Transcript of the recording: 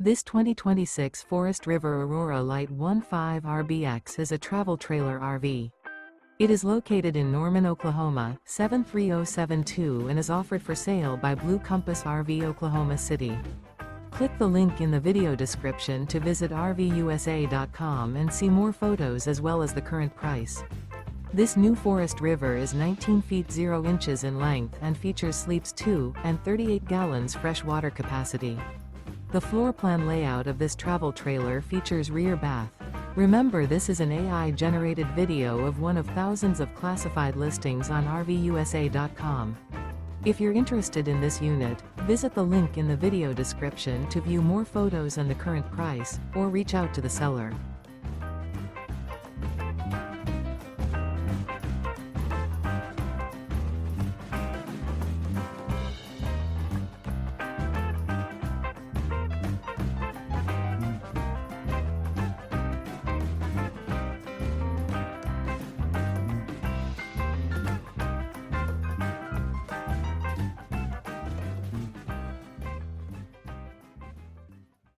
This 2026 Forest River Aurora Light 15 RBX is a travel trailer RV. It is located in Norman, Oklahoma, 73072 and is offered for sale by Blue Compass RV Oklahoma City. Click the link in the video description to visit RVUSA.com and see more photos as well as the current price. This new Forest River is 19 feet 0 inches in length and features sleeps 2 and 38 gallons fresh water capacity. The floor plan layout of this travel trailer features rear bath. Remember, this is an AI-generated video of one of thousands of classified listings on RVUSA.com. If you're interested in this unit, visit the link in the video description to view more photos and the current price, or reach out to the seller.